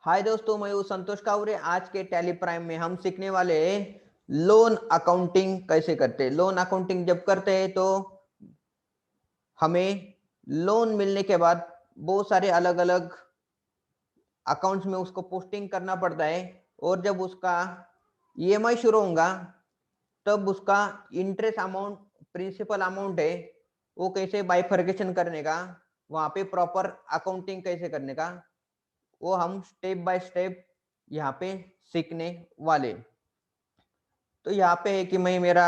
हाय दोस्तों, मैं हूँ संतोष कावरे। आज के टैली प्राइम में हम सीखने वाले हैं लोन अकाउंटिंग कैसे करते हैं। लोन अकाउंटिंग जब करते हैं तो हमें लोन मिलने के बाद बहुत सारे अलग अलग अकाउंट्स में उसको पोस्टिंग करना पड़ता है, और जब उसका ईएमआई शुरू होगा तब उसका इंटरेस्ट अमाउंट, प्रिंसिपल अमाउंट है, वो कैसे बाइफर्केशन करने का, वहाँ पे प्रॉपर अकाउंटिंग कैसे करने का, वो हम स्टेप बाय स्टेप यहाँ पे सीखने वाले। तो यहाँ पे है कि मैं मेरा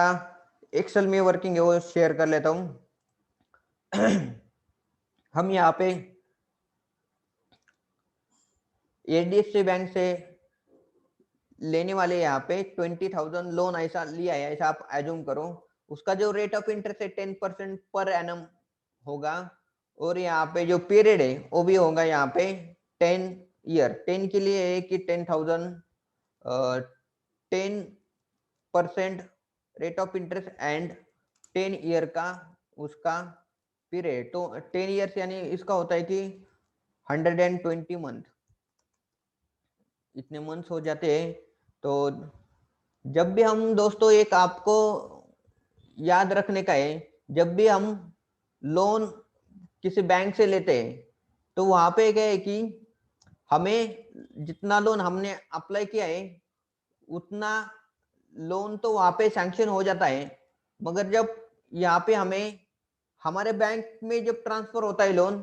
एक्सेल में वर्किंग है वो शेयर कर लेता हूँ। हम यहाँ पे एचडीएफसी बैंक से लेने वाले, यहाँ पे 20,000 लोन ऐसा लिया है, ऐसा आप एज्यूम करो। उसका जो रेट ऑफ इंटरेस्ट है 10% पर एनम होगा, और यहाँ पे जो पीरियड है वो भी होगा यहाँ पे 10 ईयर। 10 के लिए है कि 10,000 10% rate of interest and 10 year का उसका पीरियड। तो 10 ईयर्स यानी इसका होता है कि 120 मंथ, इतने मंथ्स हो जाते हैं। तो जब भी हम दोस्तों, एक आपको याद रखने का है, जब भी हम लोन किसी बैंक से लेते हैं तो वहां पे क्या है कि हमें जितना लोन हमने अप्लाई किया है उतना लोन तो वहां पे सैंक्शन हो जाता है, मगर जब यहाँ पे हमें हमारे बैंक में जब ट्रांसफर होता है लोन,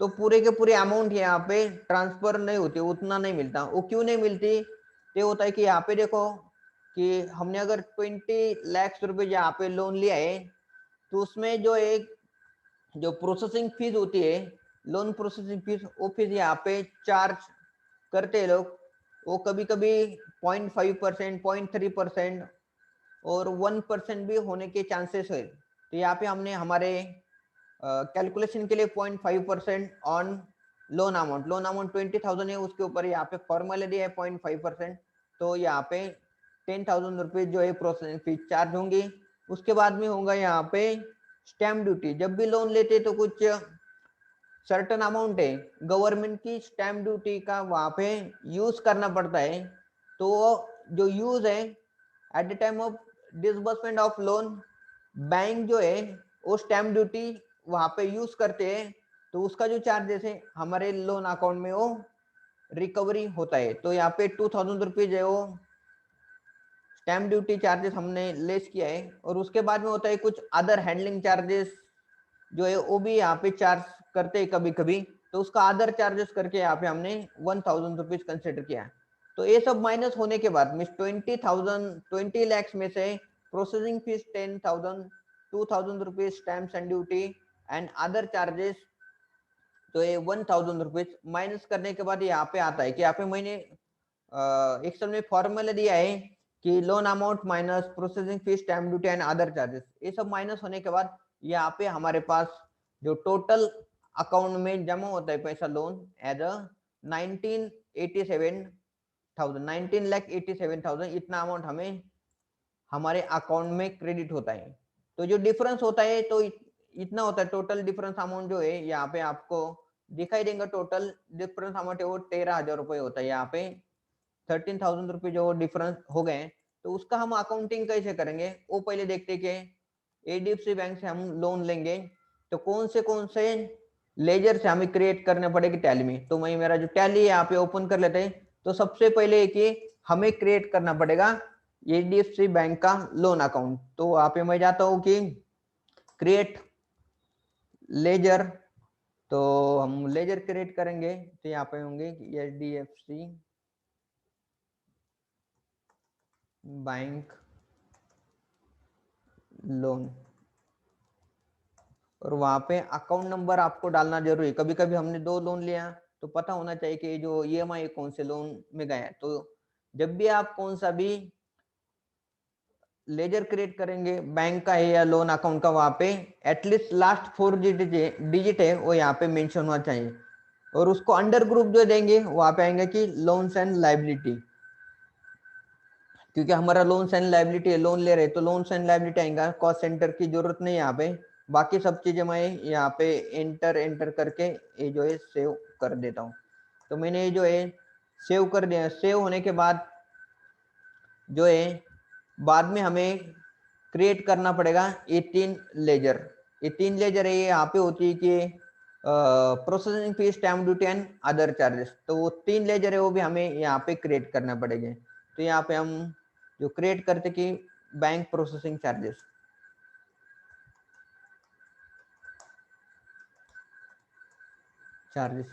तो पूरे के पूरे अमाउंट यहाँ पे ट्रांसफर नहीं होती, उतना नहीं मिलता। वो क्यों नहीं मिलती? ये होता है कि यहाँ पे देखो कि हमने अगर 20 लाख रुपए यहाँ पे लोन लिया है, तो उसमें जो एक जो प्रोसेसिंग फीस होती है, लोन प्रोसेसिंग फीस, वो फीस यहाँ पे चार्ज करते हैं लोग। वो कभी कभी 0.5%, 0.3% और 1% भी होने के चांसेस है। तो यहाँ पे हमने हमारे कैलकुलेशन के लिए 0.5% ऑन लोन अमाउंट 20,000 है, उसके ऊपर यहाँ पे फॉर्मूला दिया है 0.5%। तो यहाँ पे 10,000 रुपये जो है प्रोसेसिंग फीस चार्ज होंगी। उसके बाद में होगा यहाँ पे स्टैम्प ड्यूटी। जब भी लोन लेते तो कुछ सर्टन अमाउंट है, गवर्नमेंट की स्टैम्प ड्यूटी का वहां पे यूज करना पड़ता है। तो जो यूज है at the time of disbursement of loan, bank जो है वो स्टैम्प ड्यूटी वहां पे यूज करते हैं। तो उसका जो चार्जेस है हमारे लोन अकाउंट में वो रिकवरी होता है। तो यहाँ पे 2,000 रुपीज है वो स्टैम्प ड्यूटी चार्जेस हमने लेस किया है। और उसके बाद में होता है कुछ अदर हैंडलिंग चार्जेस जो है वो भी यहाँ पे चार्ज करते हैं कभी कभी। तो उसका अदर चार्जेस करके यहाँ पे हमने 1,000 रुपीज कंसिडर किया। तो ये सब माइनस होने के बाद मीन 20 लाख में से processing fees 10,000, 2,000 rupees stamp and duty and other charges, तो ये 1,000 रुपीज माइनस करने के बाद यहाँ पे आता है कि यहाँ पे मैंने एक्सेल में फॉर्मूला दिया है कि loan amount minus processing fees, stamp duty and other charges. ये सब माइनस होने के बाद यहाँ पे हमारे पास जो टोटल अकाउंट में जमा होता है पैसा लोन एज अ 19,87,000 इतना अमाउंट हमें हमारे अकाउंट में क्रेडिट होता है। तो जो डिफरेंस होता है तो इतना होता है। टोटल डिफरेंस अमाउंट जो है यहाँ पे आपको दिखाई देगा। टोटल डिफरेंस अमाउंट है वो 13,000 रुपये होता है। यहाँ पे 13,000 रुपये जो डिफरेंस हो गए, तो उसका हम अकाउंटिंग कैसे करेंगे वो पहले देखते हैं कि एचडीएफसी बैंक से हम लोन लेंगे तो कौन से लेजर से हमें क्रिएट करने पड़ेगी टैली में। तो मैं मेरा जो टैली है यहाँ पे ओपन कर लेते हैं। तो सबसे पहले कि हमें क्रिएट करना पड़ेगा एचडीएफसी बैंक का लोन अकाउंट। तो वहां पे मैं जाता हूँ कि क्रिएट लेजर। तो हम लेजर क्रिएट करेंगे तो यहाँ पे होंगे एचडीएफसी बैंक लोन, और वहां पे अकाउंट नंबर आपको डालना जरूरी है। कभी कभी हमने 2 लोन लिया तो पता होना चाहिए कि जो ईएमआई कौन से लोन में गया है। तो जब भी आप कौन सा भी लेजर क्रिएट करेंगे, बैंक का है या लोन अकाउंट का, वहां पे एटलीस्ट लास्ट 4 डिजिट है वो यहाँ पे मेंशन होना चाहिए। और उसको अंडर ग्रुप जो देंगे वहां पे आएंगे कि लोन्स एंड लाइबिलिटी, क्योंकि हमारा लोन्स एंड लाइबिलिटी है, लोन ले रहे तो लोन्स एंड लाइबिलिटी आएगा। कॉस्ट सेंटर की जरूरत नहीं यहाँ पे। बाकी सब चीजें मैं यहाँ पे एंटर करके ये जो है सेव कर देता हूँ। तो मैंने ये जो है सेव कर दिया। सेव होने के बाद जो है बाद में हमें क्रिएट करना पड़ेगा ये 3 लेजर। ये 3 लेजर है, ये यहाँ पे होती है कि processing fees, stamp duty and other charges. तो वो 3 लेजर है वो भी हमें यहाँ पे क्रिएट करना पड़ेंगे। तो यहाँ पे हम जो क्रिएट करते कि बैंक प्रोसेसिंग चार्जेस,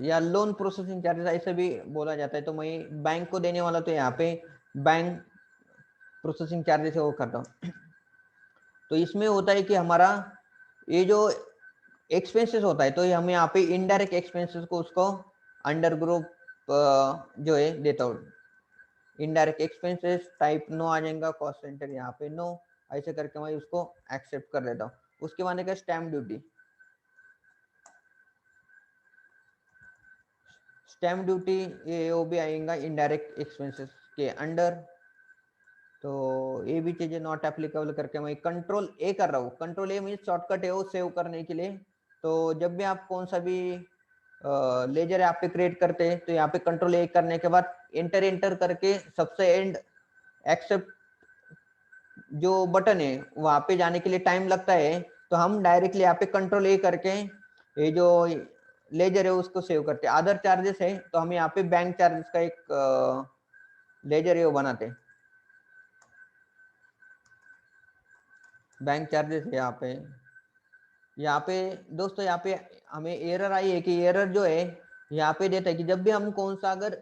या लोन प्रोसेसिंग चार्जेस ऐसे भी बोला जाता है। तो मैं बैंक को देने वाला तो यहाँ पे बैंक प्रोसेसिंग चार्जेस है वो करता हूँ। तो इसमें होता है कि हमारा ये जो एक्सपेंसेस होता है, तो ये हम यहाँ पे इनडायरेक्ट एक्सपेंसेस को उसको अंडर ग्रुप जो है देता हूँ। इनडायरेक्ट एक्सपेंसेस टाइप नो आ जाएगा, कॉस्ट सेंटर यहाँ पे नो, ऐसे करके मैं उसको एक्सेप्ट कर देता हूँ। उसके बाद का स्टैम्प ड्यूटी, स्टैम्प ड्यूटी ये वो भी आएगा इनडायरेक्ट एक्सपेंसेस के अंडर। तो ये भी चीजें नॉट एप्लीकेबल करके मैं कंट्रोल ए कर रहा हूँ। कंट्रोल ए मीन शॉर्टकट है वो सेव करने के लिए। तो जब भी आप कौन सा भी लेजर यहाँ पे क्रिएट करते हैं तो यहाँ पे कंट्रोल ए करने के बाद एंटर करके सबसे एंड एक्सेप्ट जो बटन है वहां पे जाने के लिए टाइम लगता है। तो हम डायरेक्टली यहाँ पे कंट्रोल ए करके ये जो लेजर है उसको सेव करते हैं। अदर चार्जेस है तो हम यहाँ पे बैंक चार्जेस का एक लेजर है वो बनाते हैं। बैंक चार्जेस है यहाँ पे दोस्तों, यहाँ पे हमें एरर आई है कि एरर जो है यहाँ पे देता है कि जब भी हम कौन सा अगर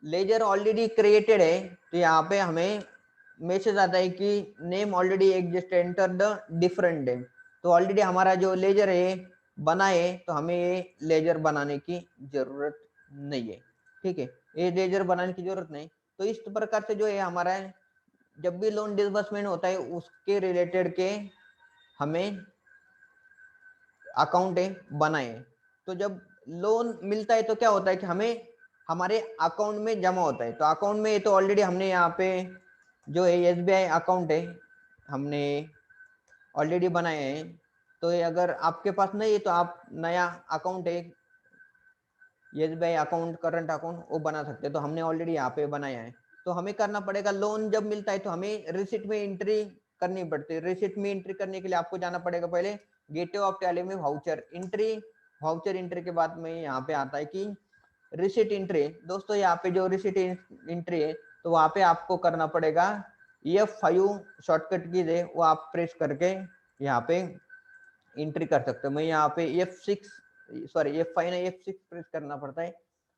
लेजर ऑलरेडी क्रिएटेड है तो यहाँ पे हमें मैसेज आता है कि name already exist, enter the different name. तो ऑलरेडी हमारा जो लेजर है बना है तो हमें ये लेजर बनाने की जरूरत नहीं है। ठीक है, ये लेजर बनाने की जरूरत नहीं। तो इस प्रकार से जो है हमारा जब भी लोन डिसबर्समेंट होता है उसके रिलेटेड के हमें अकाउंट है बनाए। तो जब लोन मिलता है तो क्या होता है कि हमें हमारे अकाउंट में जमा होता है। तो अकाउंट में तो ऑलरेडी हमने यहाँ पे जो है एसबीआई अकाउंट है हमने ऑलरेडी बनाए हैं। तो ये अगर आपके पास नहीं है तो आप नया अकाउंट है एसबीआई अकाउंट, करंट अकाउंट वो बना सकते हैं। तो हमने ऑलरेडी यहाँ पे बनाया है। तो हमें करना पड़ेगा, लोन जब मिलता है तो हमें रिसिप्ट में एंट्री करनी पड़ती है। रिसिप्ट में एंट्री करने के लिए आपको जाना पड़ेगा पहले गेटवे ऑफ टैली में वाउचर एंट्री। वाउचर एंट्री के बाद में यहाँ पे आता है कि रिसिप्ट एंट्री। दोस्तों यहाँ पे जो रिसिप्ट एंट्री है तो वहां पे आपको करना पड़ेगा F5 शॉर्टकट की है वो आप प्रेस करके यहाँ पे एंट्री कर सकते हो। मैं यहाँ पे F5 ना F6 प्रेस करना पड़ता है।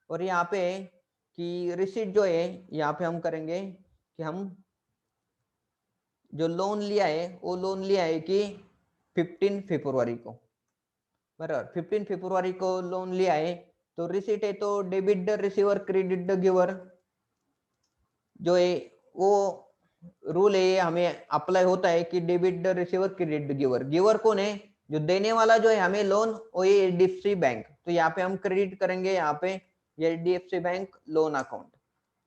और यहाँ पे कि रिसीट जो है यहाँ पे हम करेंगे कि हम जो लोन लिया है वो लोन लिया है कि 15 फरवरी को, बराबर 15 फरवरी को लोन लिया है। तो रिसीट है तो debit the receiver, credit the giver जो है वो रूल है हमें अप्लाई होता है कि debit the receiver, credit the giver. Giver कौन है? जो देने वाला जो है हमें लोन वो ये एचडीएफसी बैंक। तो यहाँ पे हम क्रेडिट करेंगे यहाँ पे एचडीएफसी बैंक लोन अकाउंट।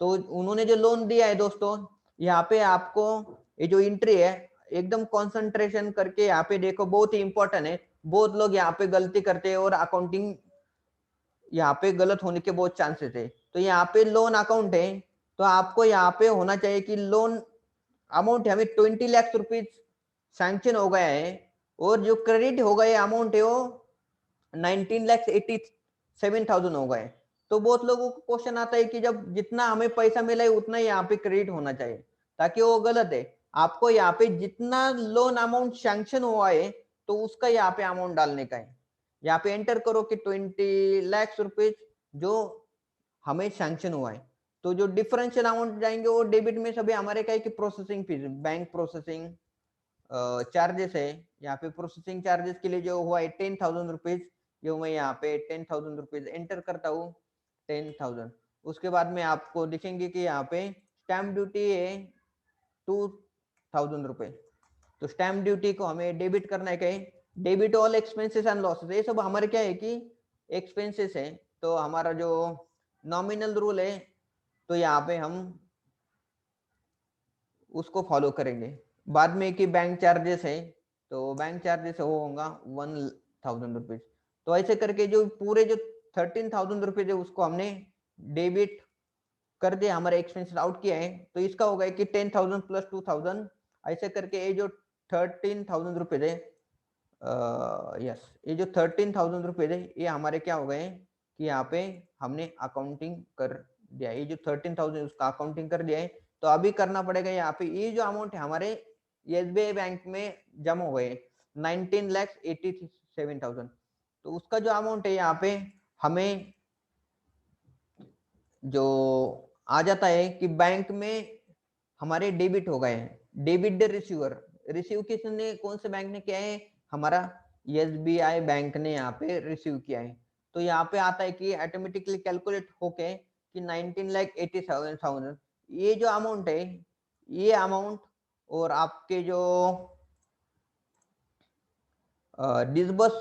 तो उन्होंने जो लोन दिया है दोस्तों, यहाँ पे आपको ये जो एंट्री है एकदम कंसंट्रेशन करके यहाँ पे देखो, बहुत ही इंपॉर्टेंट है। बहुत लोग यहाँ पे गलती करते हैं और अकाउंटिंग यहाँ पे गलत होने के बहुत चांसेस है। तो यहाँ पे लोन अकाउंट है तो आपको यहाँ पे होना चाहिए कि लोन अमाउंट हमें 20 लाख रुपीज सैंक्शन हो गया है और जो क्रेडिट हो गए अमाउंट है वो 19,87,000 हो गए। तो बहुत लोगों को क्वेश्चन आता है कि जब जितना हमें पैसा मिला है उतना ही यहाँ पे क्रेडिट होना चाहिए, ताकि वो गलत है। आपको यहाँ पे जितना लोन अमाउंट सैंक्शन हुआ है तो उसका यहाँ पे अमाउंट डालने का है। यहाँ पे एंटर करो कि 20 लाख रुपीज जो हमें सैंक्शन हुआ है। तो जो डिफरेंशियल अमाउंट जाएंगे वो डेबिट में सभी हमारे क्या है कि processing fees, bank processing charges है। यहाँ पे प्रोसेसिंग चार्जेस के लिए जो हुआ है 10,000 रुपीज, जो मैं यहाँ पे 10,000 रुपीज एंटर करता हूँ 10,000। उसके बाद में आपको दिखेंगे कि यहाँ पे स्टैम्प ड्यूटी है 2,000 रुपए। तो स्टैम्प ड्यूटी को हमें डेबिट करना है। कहीं debit all expenses and losses, ये सब हमारे क्या है कि एक्सपेंसेस है। तो हमारा जो नॉमिनल रूल है तो यहाँ पे हम उसको फॉलो करेंगे। बाद में कि बैंक चार्जेस है तो बैंक चार्जेस वो होगा 1,000 रुपीज। तो ऐसे करके जो पूरे जो 13,000 रुपीज है उसको हमने डेबिट कर दिया, हमारे एक्सपेंसेस आउट किया है, तो इसका होगा कि 10,000 प्लस 2,000 ऐसे करके ये जो 13,000 रुपीज है, यस, ये जो 13,000 रुपीज है ये हमारे क्या हो गए कि यहाँ पे हमने अकाउंटिंग कर दिया। ये जो 13,000 उसका अकाउंटिंग कर दिया है। तो अभी करना पड़ेगा यहाँ पे ये जो अमाउंट है हमारे एसबीआई बैंक में जमा हुए 19,87,000, तो उसका जो अमाउंट है यहाँ पे हमें जो आ जाता है कि बैंक में हमारे डेबिट हो गए हैं। डेबिट द रिसीवर, रिसीव किसने, कौन से बैंक ने किया है, हमारा एसबीआई बैंक ने यहाँ पे रिसीव किया है। तो यहाँ पे आता है कि ऑटोमेटिकली कैलकुलेट होके कि 19,87,000 ये जो अमाउंट है, ये अमाउंट और आपके जो डिसबर्स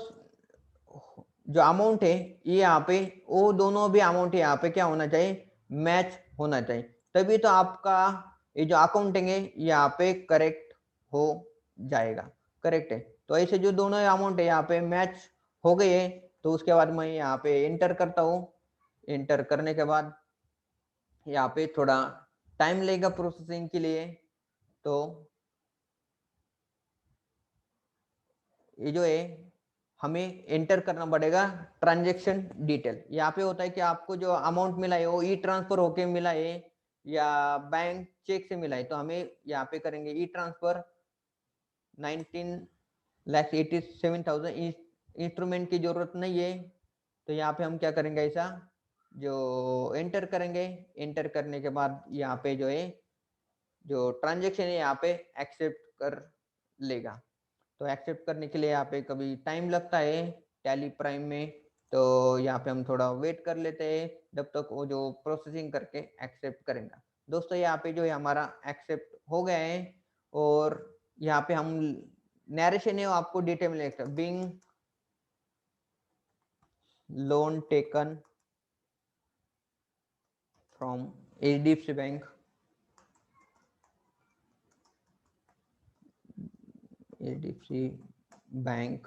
जो अमाउंट है ये यहाँ पे, वो दोनों भी अमाउंट यहाँ पे क्या होना चाहिए, मैच होना चाहिए, तभी तो आपका ये जो अकाउंटिंग है यहाँ पे करेक्ट हो जाएगा। करेक्ट है, तो ऐसे जो दोनों अमाउंट है यहाँ पे मैच हो गए है, तो उसके बाद मैं यहाँ पे एंटर करता हूँ। एंटर करने के बाद यहाँ पे थोड़ा टाइम लगेगा प्रोसेसिंग के लिए। तो ये जो है हमें एंटर करना पड़ेगा ट्रांजैक्शन डिटेल। यहाँ पे होता है कि आपको जो अमाउंट मिला है वो ई ट्रांसफर होके मिला है या बैंक चेक से मिला है, तो हमें यहाँ पे करेंगे ई ट्रांसफर 19,87,000। इंस्ट्रूमेंट की जरूरत नहीं है, तो यहाँ पे हम क्या करेंगे, ऐसा जो एंटर करेंगे। एंटर करने के बाद यहाँ पे जो है जो ट्रांजेक्शन है यहाँ पे एक्सेप्ट कर लेगा। तो एक्सेप्ट करने के लिए यहाँ पे कभी टाइम लगता है टैली प्राइम में, तो यहाँ पे हम थोड़ा वेट कर लेते हैं जब तक वो जो प्रोसेसिंग करके एक्सेप्ट करेगा। दोस्तों यहाँ पे जो है हमारा एक्सेप्ट हो गया है, और यहाँ पे हम नरेशन है वो आपको डिटेल में लिखते हैं, being loan taken from HDFC bank, HDFC bank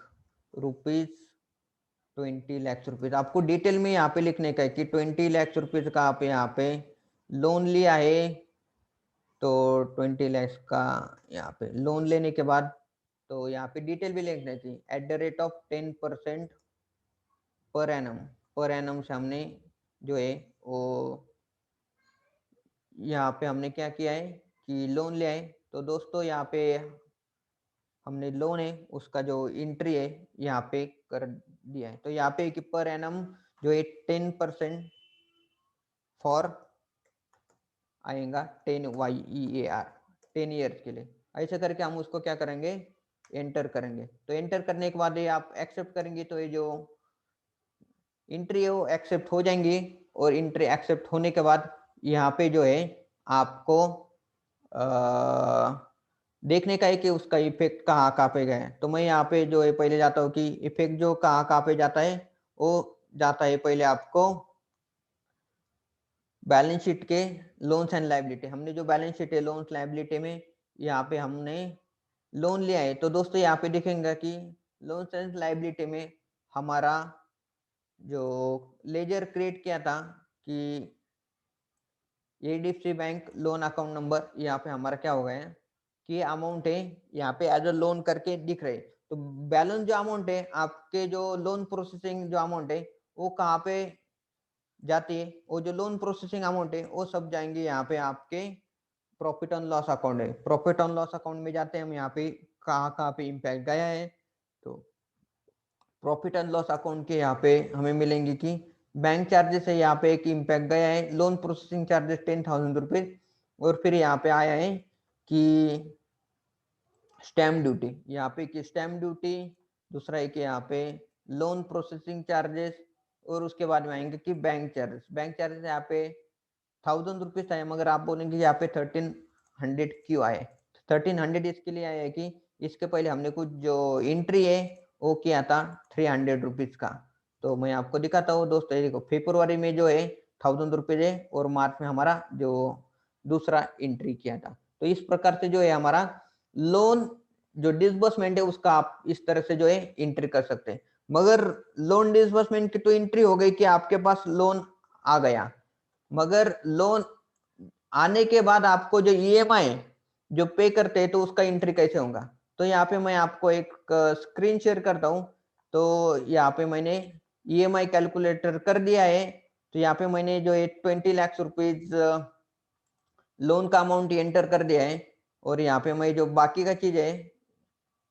₹20 lakh. आपको डिटेल में यहाँ पे लिखने का है कि 20 लाख रुपीज का आप यहाँ पे लोन लिया है, तो 20 लाख का यहाँ पे लोन लेने के बाद तो यहाँ पे डिटेल भी लिखना चाहिए at the rate of 10% per annum. Per annum से हमने जो है वो यहाँ पे हमने क्या किया है कि लोन लिया है। तो दोस्तों यहाँ पे हमने लोन है उसका जो एंट्री है यहाँ पे कर दिया है। तो यहाँ पे कि पर एनम जो है 10% फॉर आएगा 10 ईयर्स के लिए। ऐसे करके हम उसको क्या करेंगे, एंटर करेंगे। तो एंटर करने के बाद ये आप एक्सेप्ट करेंगे, तो ये जो एंट्री है वो एक्सेप्ट हो जाएंगी। और एंट्री एक्सेप्ट होने के बाद यहाँ पे जो है आपको देखने का है कि उसका इफेक्ट कहाँ पे गए। तो मैं यहाँ पे जो है पहले जाता हूँ कि इफेक्ट जो कहाँ पे जाता है, वो जाता है पहले आपको बैलेंस शीट के लोन्स एंड लायबिलिटी। हमने जो बैलेंस शीट है लोन्स लायबिलिटी में यहाँ पे हमने लोन लिया है। तो दोस्तों यहाँ पे देखेंगे कि लोन्स एंड लायबिलिटी में हमारा जो लेजर क्रिएट किया था कि HDFC bank loan account number, यहाँ पे हमारा क्या हो गया कि अमाउंट है यहाँ पे एज अ लोन करके दिख रहे। तो बैलेंस जो अमाउंट है आपके जो लोन प्रोसेसिंग जो अमाउंट है वो कहाँ पे जाती है, वो जो लोन प्रोसेसिंग अमाउंट है वो सब जाएंगे यहाँ पे आपके प्रॉफिट एंड लॉस अकाउंट है। प्रॉफिट एंड लॉस अकाउंट में जाते हैं हम, यहाँ पे कहाँ पे इम्पैक्ट गया है। तो प्रॉफिट एंड लॉस अकाउंट के यहाँ पे हमें मिलेंगे कि बैंक चार्जेस है, यहाँ पे एक इम्पैक्ट गया है लोन प्रोसेसिंग चार्जेस 10,000 रुपीज। और फिर यहाँ पे आया है कि स्टैम्प ड्यूटी, यहाँ पे कि स्टैम्प ड्यूटी, दूसरा है कि यहाँ पे लोन प्रोसेसिंग चार्जेस, और उसके बाद में आएंगे कि बैंक चार्जेस। बैंक चार्जेस यहाँ पे 1,000 रुपीज आए, मगर आप बोलेंगे यहाँ पे 1,300 क्यों आए। 1,300 इसके लिए आया है कि इसके पहले हमने कुछ जो एंट्री है वो किया था 300 रुपीज का। तो मैं आपको दिखाता हूँ दोस्तों, देखो फरवरी में जो है 1,000 रुपीज है, और मार्च में हमारा जो दूसरा एंट्री किया था। तो इस प्रकार से जो है हमारा लोन जो डिसबर्समेंट है उसका आप इस तरह से जो है एंट्री कर सकते हैं। मगर लोन डिसबर्समेंट की तो एंट्री हो गई कि आपके पास लोन आ गया, मगर लोन आने के बाद आपको जो ईएमआई जो पे करते हैं तो उसका एंट्री कैसे होगा। तो यहाँ पे मैं आपको एक स्क्रीन शेयर करता हूँ। तो यहाँ पे मैंने ईएमआई कैलकुलेटर कर दिया है। तो यहाँ पे मैंने जो 20 लाख रुपीज लोन का अमाउंट एंटर कर दिया है, और यहाँ पे मैं जो बाकी का चीज है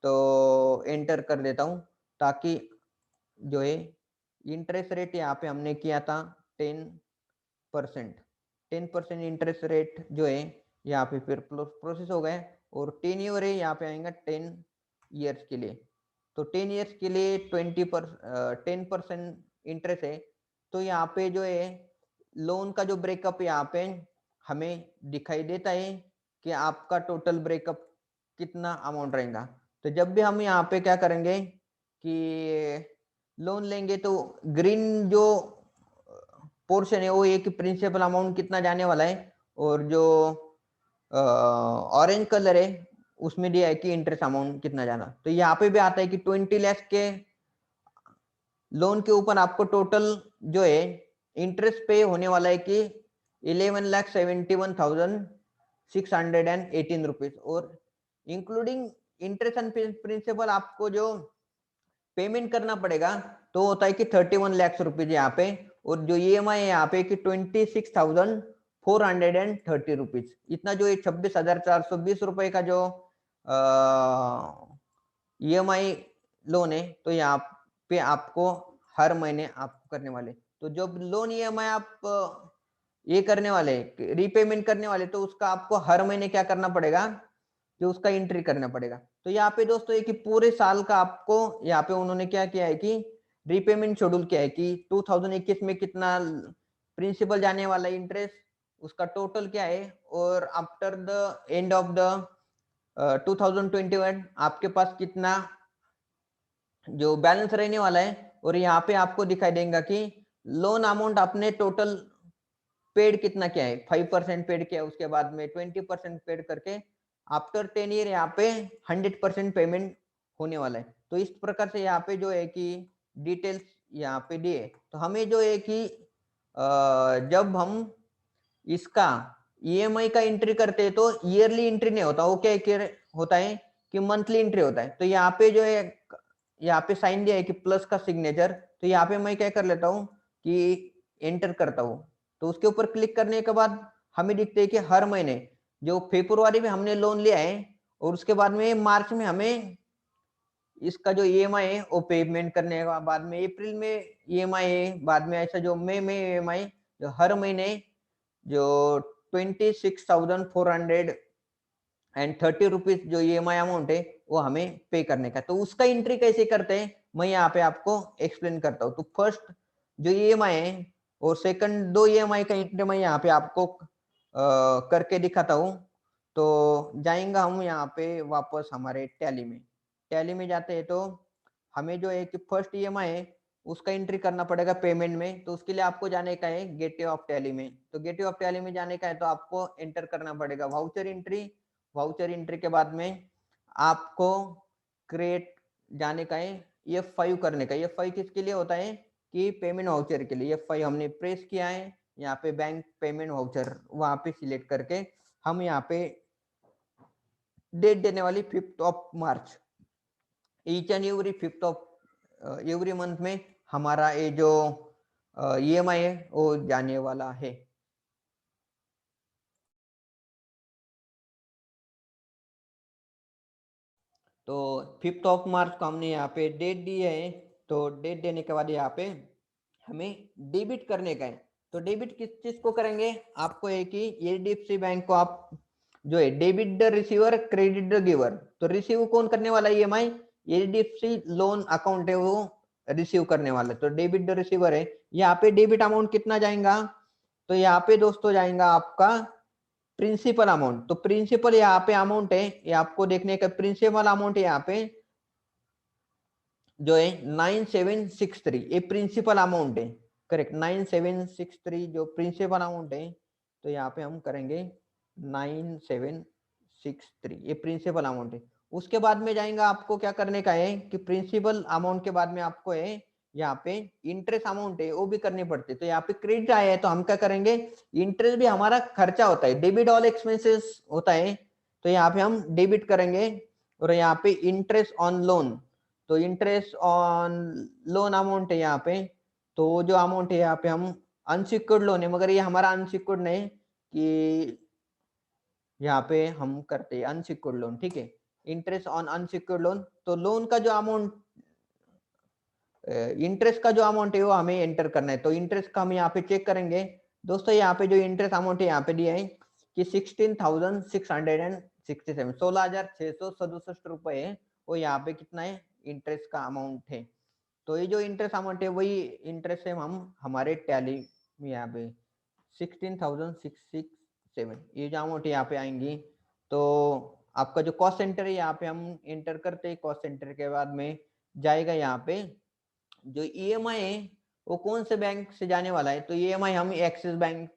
तो एंटर कर देता हूँ, ताकि जो है इंटरेस्ट रेट यहाँ पे हमने किया था 10%। 10% इंटरेस्ट रेट जो है यहाँ पे फिर प्रोसेस हो गए, और 10 ईयर है यहाँ पे आएगा 10 ईयर्स के लिए। तो 10 ईयर्स के लिए 10% इंटरेस्ट है। तो यहाँ पे जो है लोन का जो ब्रेकअप यहाँ पे हमें दिखाई देता है कि आपका टोटल ब्रेकअप कितना अमाउंट रहेगा। तो जब भी हम यहाँ पे क्या करेंगे कि लोन लेंगे, तो ग्रीन जो पोर्शन है वो एक प्रिंसिपल अमाउंट कितना जाने वाला है, और जो ऑरेंज कलर है उसमें दिया है कि इंटरेस्ट अमाउंट कितना जाना। तो यहाँ पे भी आता है कि 20 लाख के लोन के ऊपर आपको टोटल जो है इंटरेस्ट पे होने वाला है कि 11,71,618 रुपीज, और इंक्लूडिंग इंटरेस्ट एंड प्रिंसिपल आपको जो पेमेंट करना पड़ेगा तो होता है कि 31 लाख रुपीज यहाँ पे, और जो ईएमआई है यहाँ पे कि 26,430 रुपीज। इतना जो 26,420 रुपए का जो ईएमआई लोन है, तो यहाँ पे आपको हर महीने आपको करने वाले। तो जब लोन ईएमआई आप ये करने वाले रीपेमेंट करने वाले, तो उसका आपको हर महीने क्या करना पड़ेगा, जो उसका एंट्री करना पड़ेगा। तो यहाँ पे दोस्तों एक पूरे साल का आपको यहाँ पे उन्होंने क्या किया है कि रीपेमेंट शेड्यूल किया है कि 2021 में कितना प्रिंसिपल जाने वाला इंटरेस्ट, उसका टोटल क्या है, और after the end of the 2021 आपके पास कितना जो बैलेंस रहने वाला है। और यहाँ पे आपको दिखाई देगा कि लोन अमाउंट आपने टोटल पेड कितना क्या है, 5% पेड किया, उसके बाद में 20% पेड करके आफ्टर 10 ईयर यहाँ पे 100% पेमेंट होने वाला है। तो इस प्रकार से यहाँ पे जो है कि डिटेल्स यहाँ पे दिए। तो हमें जो है कि जब हम इसका ईएमआई का एंट्री करते हैं तो ईयरली एंट्री नहीं होता, वो क्या होता है कि मंथली एंट्री होता है। तो यहाँ पे जो है यहाँ पे साइन दिया है कि प्लस का सिग्नेचर। तो यहाँ पे मैं क्या कर लेता हूँ कि एंटर करता हूँ। तो उसके ऊपर क्लिक करने के बाद हमें दिखते है कि हर महीने जो फरवरी में हमने लोन लिया है, और उसके बाद में मार्च में हमें इसका जो ईएमआई है वो पेमेंट करने का, बाद में अप्रैल में ईएमआई है, बाद में ऐसा जो मई में ईएमआई, जो हर महीने जो 26,430 रुपीज जो ईएमआई अमाउंट है वो हमें पे करने का। तो उसका एंट्री कैसे करते हैं मैं यहाँ पे आपको एक्सप्लेन करता हूँ। तो फर्स्ट जो ईएमआई है और सेकंड दो ईएमआई का एंट्री मैं यहाँ पे आपको करके दिखाता हूँ। तो जाएंगे हम यहाँ पे वापस हमारे टैली में। टैली में जाते हैं तो हमें जो है कि फर्स्ट ईएमआई है उसका एंट्री करना पड़ेगा पेमेंट में। तो उसके लिए आपको जाने का है गेटवे ऑफ टैली में। तो गेटवे ऑफ टैली में जाने का है तो आपको एंटर करना पड़ेगा वाउचर एंट्री। वाउचर एंट्री के बाद में आपको क्रिएट जाने का है F5 करने का। F5 किसके लिए होता है कि पेमेंट वाउचर के लिए। F5 हमने प्रेस किया है, यहाँ पे बैंक पेमेंट वाउचर वहां पे सिलेक्ट करके हम यहाँ पे डेट देने वाली 5th of March. Each and every 5th of every month में हमारा ये जो ईएमआई है वो जाने वाला है। तो 5th ऑफ मार्च को हमने यहाँ पे डेट दी है। तो डेट देने के बाद यहाँ पे हमें डेबिट करने का है। तो डेबिट किस चीज को करेंगे, आपको है कि एचडीएफसी बैंक को आप जो है debit the receiver credit the giver. तो रिसीव कौन करने वाला है ईएमआई, एचडीएफसी लोन अकाउंट है वो रिसीव करने वाला है। तो डेबिट द रिसीवर है। यहाँ पे डेबिट अमाउंट कितना जाएगा, तो यहाँ पे दोस्तों जाएगा आपका प्रिंसिपल अमाउंट। तो प्रिंसिपल यहाँ पे अमाउंट है, ये आपको देखने का प्रिंसिपल अमाउंट है यहाँ पे जो है 9763, ये प्रिंसिपल अमाउंट है। करेक्ट, 9763 जो प्रिंसिपल अमाउंट है। तो यहाँ पे हम करेंगे 9763, ये प्रिंसिपल अमाउंट है। उसके बाद में जाएंगे आपको क्या करने का है कि प्रिंसिपल अमाउंट के बाद में आपको है यहाँ पे इंटरेस्ट अमाउंट है वो भी करनी पड़ती है। तो यहाँ पे क्रेडिट आया है तो हम क्या करेंगे, इंटरेस्ट भी हमारा खर्चा होता है, डेबिट ऑल एक्सपेंसेस होता है, तो यहाँ पे हम डेबिट करेंगे। और यहाँ पे इंटरेस्ट ऑन लोन, तो इंटरेस्ट ऑन लोन अमाउंट है यहाँ पे, तो जो अमाउंट है यहाँ पे हम अनसिक्योर्ड लोन है, मगर ये हमारा अनसिक्योर्ड नहीं कि यहाँ पे हम करते हैं अनसिक्योर्ड लोन, ठीक है। इंटरेस्ट ऑन अनसिक्योर्ड लोन, तो लोन का जो अमाउंट, इंटरेस्ट का जो अमाउंट है वो हमें एंटर करना है। तो इंटरेस्ट का हम यहाँ पे चेक करेंगे दोस्तों। यहाँ पे जो इंटरेस्ट अमाउंट है यहाँ पे दिया है कि 16,667, 16,667 रुपए है, वो यहाँ पे कितना है इंटरेस्ट का अमाउंट है। तो ये जो इंटरेस्ट अमाउंट है वही इंटरेस्ट है हम हमारे टैली में यहाँ पे 16,667 ये जो अमाउंट यहाँ पे आएंगी। तो आपका जो कॉस्ट सेंटर है यहाँ पे हम एंटर करते हैं, कॉस्ट सेंटर के बाद में जाएगा यहाँ पे जो ईएमआई है वो कौन से बैंक से जाने वाला है। तो ईएमआई हम एक्सिस बैंक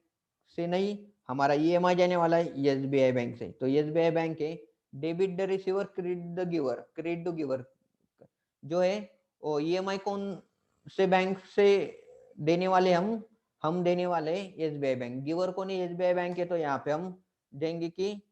से नहीं, हमारा ईएमआई जाने वाला है एसबीआई बैंक से। तो एसबीआई बैंक है debit the receiver credit the giver, credit the giver जो है वो ईएमआई कौन से बैंक से देने वाले, हम देने वाले एसबीआई बैंक। गिवर कौन है, एसबीआई बैंक है। तो यहाँ पे हम देंगे कि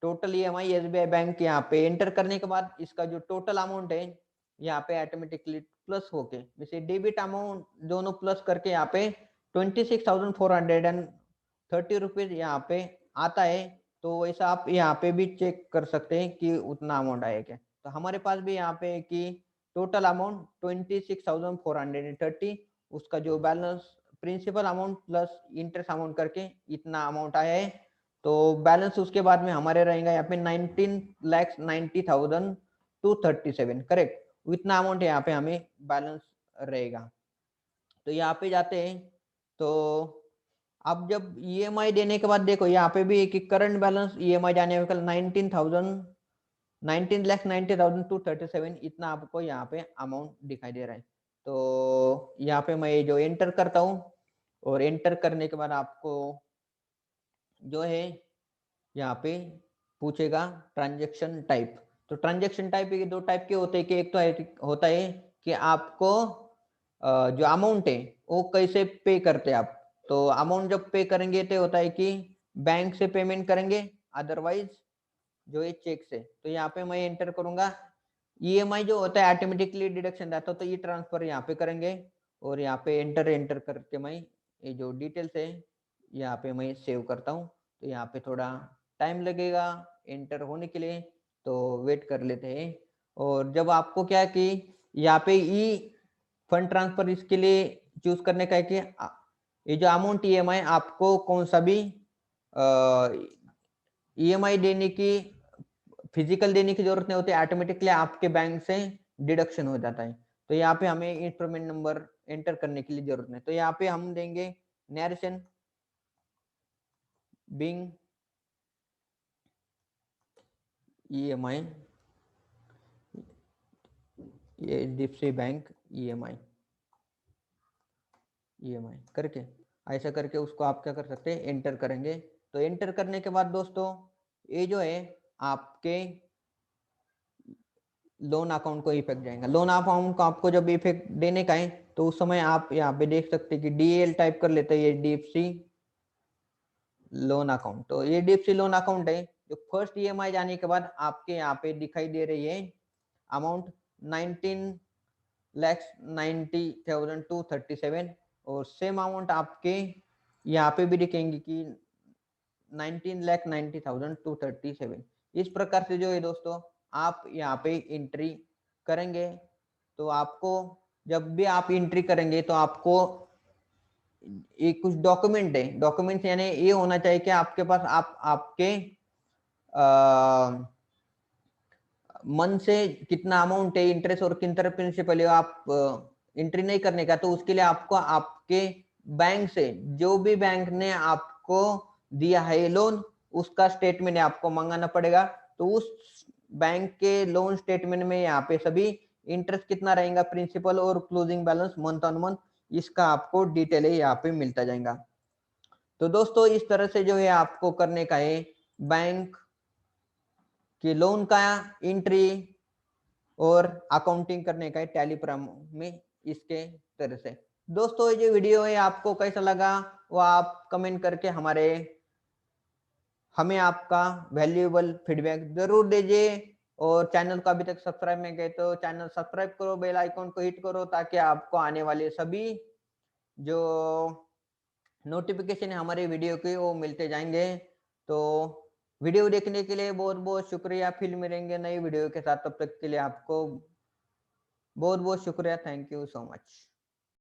टोटल ईएमआई एसबीआई बैंक, यहाँ पे एंटर करने के बाद इसका जो टोटल अमाउंट है यहाँ पे ऑटोमेटिकली प्लस होके वैसे डेबिट अमाउंट दोनों प्लस करके यहाँ पे 26,430 रुपीज यहाँ पे आता है। तो वैसा आप यहाँ पे भी चेक कर सकते हैं कि उतना अमाउंट आया क्या। तो हमारे पास भी यहाँ पे कि टोटल अमाउंट 26,430, उसका जो balance principal amount plus interest amount करके इतना अमाउंट आया है। तो बैलेंस उसके बाद में हमारे रहेगा यहाँ पे 19,90,237, करेक्ट। इतना अमाउंट यहाँ पे हमें बैलेंस रहेगा। तो यहाँ पे जाते हैं, तो अब जब ईएमआई देने के बाद देखो यहाँ पे भी एक करंट बैलेंस ईएमआई जाने का 19,90,237 इतना आपको यहाँ पे अमाउंट दिखाई दे रहा है। तो यहाँ पे मैं जो एंटर करता हूँ और एंटर करने के बाद आपको जो है यहाँ पे पूछेगा ट्रांजैक्शन टाइप। तो ट्रांजैक्शन टाइप ये दो टाइप के होते हैं कि एक तो होता है कि आपको जो अमाउंट है वो कैसे पे करते हैं आप। तो अमाउंट जब पे करेंगे तो होता है कि बैंक से पेमेंट करेंगे, अदरवाइज जो है चेक से। तो यहाँ पे मैं एंटर करूंगा, ईएमआई जो होता है ऑटोमेटिकली डिडक्शन रहता है, तो ये ट्रांसफर यहाँ पे करेंगे और यहाँ पे एंटर करके मैं ये जो डिटेल्स है यहाँ पे मैं सेव करता हूँ। तो यहाँ पे थोड़ा टाइम लगेगा एंटर होने के लिए, तो वेट कर लेते हैं। और जब आपको क्या कि यहाँ पे ई फंड ट्रांसफर इसके लिए चूज करने का है कि ये जो अमाउंट ईएमआई आपको कौन सा भी ईएमआई देने की फिजिकल देने की जरूरत नहीं होती, ऑटोमेटिकली आपके बैंक से डिडक्शन हो जाता है। तो यहाँ पे हमें इंस्ट्रूमेंट नंबर एंटर करने के लिए जरूरत नहीं। तो यहाँ पे हम देंगे नरेशन बिंग ईएमआई, ये डिप्सी बैंक ईएमआई करके ऐसा करके उसको आप क्या कर सकते हैं एंटर करेंगे। तो एंटर करने के बाद दोस्तों ये जो है आपके लोन अकाउंट को इफेक्ट जाएगा। लोन अकाउंट को आपको जब इफेक्ट देने का है तो उस समय आप यहाँ पे देख सकते हैं कि डीएल टाइप कर लेते हैं, ये डीएफसी लोन अकाउंट। तो ये डीएफसी लोन अकाउंट है जो फर्स्ट ईएमआई जाने के बाद आपके यहाँ पे दिखाई दे रही है अमाउंट 19,90,237 और सेम अमाउंट आपके यहाँ पे भी दिखेंगे कि 19,90,237। इस प्रकार से जो है दोस्तों आप यहाँ पे एंट्री करेंगे। तो आपको जब भी आप एंट्री करेंगे तो आपको ये कुछ डॉक्यूमेंट है, डॉक्यूमेंट यानी ये होना चाहिए कि आपके पास आपके मन से कितना अमाउंट है इंटरेस्ट और कितना प्रिंसिपल है आप एंट्री नहीं करने का। तो उसके लिए आपको आपके बैंक से जो भी बैंक ने आपको दिया है लोन उसका स्टेटमेंट आपको मंगाना पड़ेगा। तो उस बैंक के लोन स्टेटमेंट में यहाँ पे सभी इंटरेस्ट कितना रहेगा, प्रिंसिपल और closing balance month on month, इसका आपको डिटेल है यहाँ पे मिलता जाएगा। तो दोस्तों इस तरह से जो है आपको करने का है बैंक कि लोन का एंट्री और अकाउंटिंग करने का टैली प्रोग्राम में इसके तरह से। दोस्तों, ये जो वीडियो है आपको कैसा लगा वो आप कमेंट करके हमें आपका वैल्यूएबल फीडबैक जरूर दीजिए। और चैनल को अभी तक सब्सक्राइब नहीं किया तो चैनल सब्सक्राइब करो, बेल आइकॉन को हिट करो, ताकि आपको आने वाले सभी जो नोटिफिकेशन है हमारे वीडियो के वो मिलते जाएंगे। तो वीडियो देखने के लिए बहुत बहुत शुक्रिया। फिर मिलेंगे नई वीडियो के साथ, तब तक के लिए आपको बहुत बहुत शुक्रिया। Thank you so much.